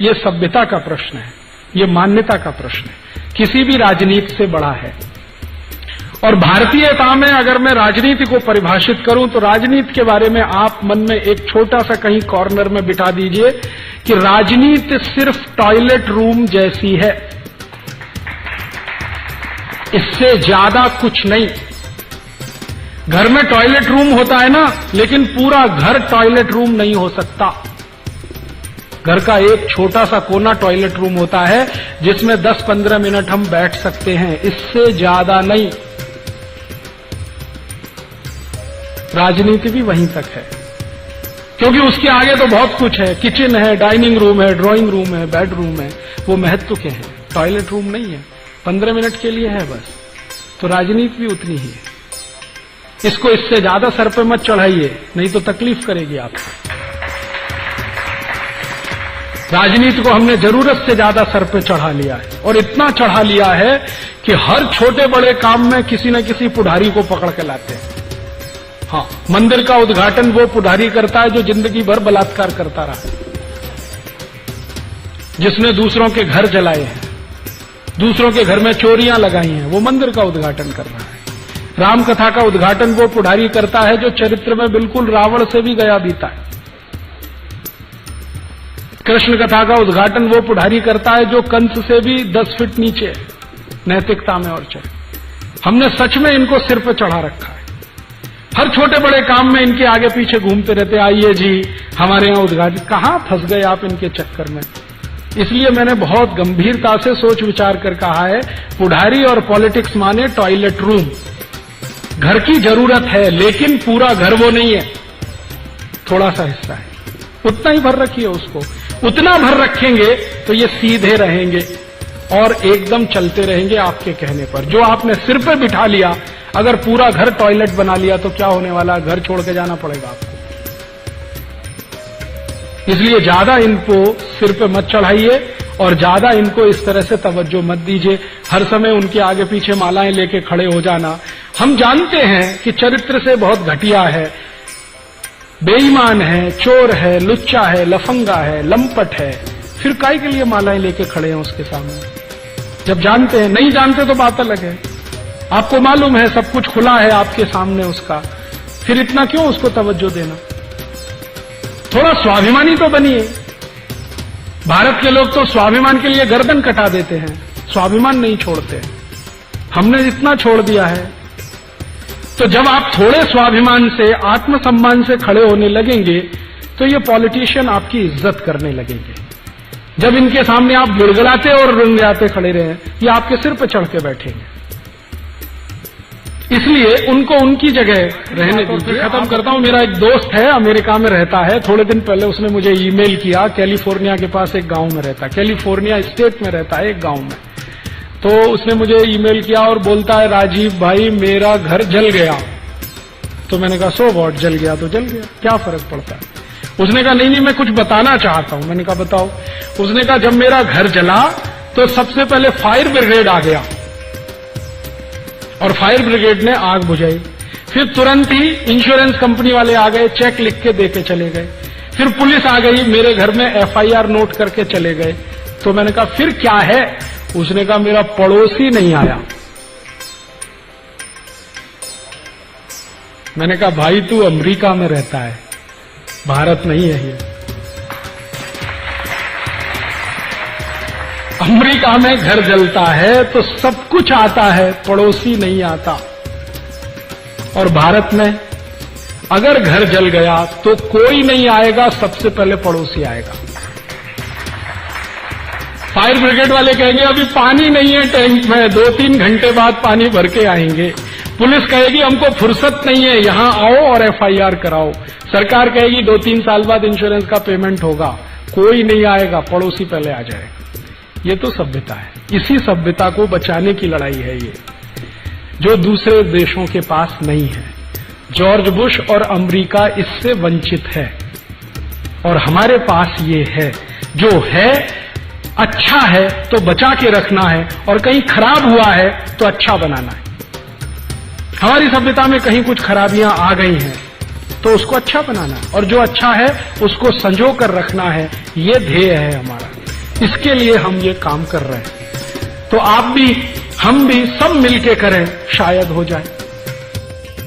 ये सभ्यता का प्रश्न है, ये मान्यता का प्रश्न है, किसी भी राजनीति से बड़ा है। और भारतीयता में अगर मैं राजनीति को परिभाषित करूं तो राजनीति के बारे में आप मन में एक छोटा सा कहीं कॉर्नर में बिठा दीजिए कि राजनीति सिर्फ टॉयलेट रूम जैसी है, इससे ज्यादा कुछ नहीं। घर में टॉयलेट रूम होता है ना, लेकिन पूरा घर टॉयलेट रूम नहीं हो सकता। घर का एक छोटा सा कोना टॉयलेट रूम होता है जिसमें 10-15 मिनट हम बैठ सकते हैं, इससे ज्यादा नहीं। राजनीति भी वहीं तक है, क्योंकि उसके आगे तो बहुत कुछ है। किचन है, डाइनिंग रूम है, ड्राइंग रूम है, बेडरूम है, वो महत्व के हैं। टॉयलेट रूम नहीं है, 15 मिनट के लिए है बस। तो राजनीति भी उतनी ही है। इसको इससे ज्यादा सर पे मत चढ़ाइए, नहीं तो तकलीफ करेगी आपको। राजनीति को हमने जरूरत से ज्यादा सर पे चढ़ा लिया है, और इतना चढ़ा लिया है कि हर छोटे बड़े काम में किसी न किसी पुढ़ारी को पकड़ के लाते हैं। हाँ, मंदिर का उद्घाटन वो पुढ़ारी करता है जो जिंदगी भर बलात्कार करता रहा, जिसने दूसरों के घर जलाए हैं, दूसरों के घर में चोरियां लगाई हैं, वो मंदिर का उद्घाटन कर रहा है। राम कथा का उद्घाटन वो पुढ़ारी करता है जो चरित्र में बिल्कुल रावण से भी गया बीता है। कृष्ण कथा का उद्घाटन वो पुढ़ारी करता है जो कंस से भी 10 फीट नीचे है नैतिकता में और चरित्र। हमने सच में इनको सिर पर चढ़ा रखा है। हर छोटे बड़े काम में इनके आगे पीछे घूमते रहते, आइए जी हमारे यहां उद्घाटन। कहां फंस गए आप इनके चक्कर में। इसलिए मैंने बहुत गंभीरता से सोच विचार कर कहा है, पुढ़ारी और पॉलिटिक्स माने टॉयलेट रूम। घर की जरूरत है, लेकिन पूरा घर वो नहीं है, थोड़ा सा हिस्सा है, उतना ही भर रखिए उसको। उतना भर रखेंगे तो ये सीधे रहेंगे और एकदम चलते रहेंगे आपके कहने पर। जो आपने सिर पे बिठा लिया, अगर पूरा घर टॉयलेट बना लिया तो क्या होने वाला, घर छोड़ के जाना पड़ेगा आपको। इसलिए ज्यादा इनको सिर पे मत चढ़ाइए और ज्यादा इनको इस तरह से तवज्जो मत दीजिए। हर समय उनके आगे पीछे मालाएं लेके खड़े हो जाना। हम जानते हैं कि चरित्र से बहुत घटिया है, बेईमान है, चोर है, लुच्चा है, लफंगा है, लंपट है, फिर काहे के लिए मालाएं लेके खड़े हैं उसके सामने। जब जानते हैं, नहीं जानते तो बात अलग है। आपको मालूम है सब कुछ खुला है आपके सामने उसका, फिर इतना क्यों उसको तवज्जो देना। थोड़ा स्वाभिमानी तो बनिए। भारत के लोग तो स्वाभिमान के लिए गर्दन कटा देते हैं, स्वाभिमान नहीं छोड़ते। हमने इतना छोड़ दिया है। तो जब आप थोड़े स्वाभिमान से, आत्मसम्मान से खड़े होने लगेंगे तो ये पॉलिटिशियन आपकी इज्जत करने लगेंगे। जब इनके सामने आप गिड़गिड़ाते और रुंगड़ाते खड़े रहे, ये आपके सिर पर चढ़ के बैठेंगे। इसलिए उनको उनकी जगह रहने दीजिए। खत्म करता हूं। मेरा एक दोस्त है, अमेरिका में रहता है। थोड़े दिन पहले उसने मुझे ईमेल किया। कैलिफोर्निया के पास एक गांव में रहता है, कैलिफोर्निया स्टेट में रहता है एक गांव में। तो उसने मुझे ईमेल किया और बोलता है, राजीव भाई मेरा घर जल गया। तो मैंने कहा सो व्हाट, जल गया तो जल गया, क्या फर्क पड़ता है। उसने कहा नहीं मैं कुछ बताना चाहता हूं। मैंने कहा बताओ। उसने कहा जब मेरा घर जला तो सबसे पहले फायर ब्रिगेड आ गया और फायर ब्रिगेड ने आग बुझाई। फिर तुरंत ही इंश्योरेंस कंपनी वाले आ गए, चेक लिख के देके चले गए। फिर पुलिस आ गई, मेरे घर में FIR नोट करके चले गए। तो मैंने कहा फिर क्या है। उसने कहा मेरा पड़ोसी नहीं आया। मैंने कहा भाई तू अमेरिका में रहता है, भारत नहीं है ये। अमेरिका में घर जलता है तो सब कुछ आता है, पड़ोसी नहीं आता। और भारत में अगर घर जल गया तो कोई नहीं आएगा, सबसे पहले पड़ोसी आएगा। फायर ब्रिगेड वाले कहेंगे अभी पानी नहीं है टैंक में, 2-3 घंटे बाद पानी भर के आएंगे। पुलिस कहेगी हमको फुर्सत नहीं है, यहां आओ और FIR कराओ। सरकार कहेगी 2-3 साल बाद इंश्योरेंस का पेमेंट होगा। कोई नहीं आएगा, पड़ोसी पहले आ जाएगा। ये तो सभ्यता है। इसी सभ्यता को बचाने की लड़ाई है ये, जो दूसरे देशों के पास नहीं है। जॉर्ज बुश और अमेरिका इससे वंचित है और हमारे पास ये है। जो है अच्छा है तो बचा के रखना है, और कहीं खराब हुआ है तो अच्छा बनाना है। हमारी सभ्यता में कहीं कुछ खराबियां आ गई हैं तो उसको अच्छा बनाना है, और जो अच्छा है उसको संजो कर रखना है। ये ध्येय है हमारा। इसके लिए हम ये काम कर रहे हैं। तो आप भी, हम भी, सब मिलके करें, शायद हो जाए।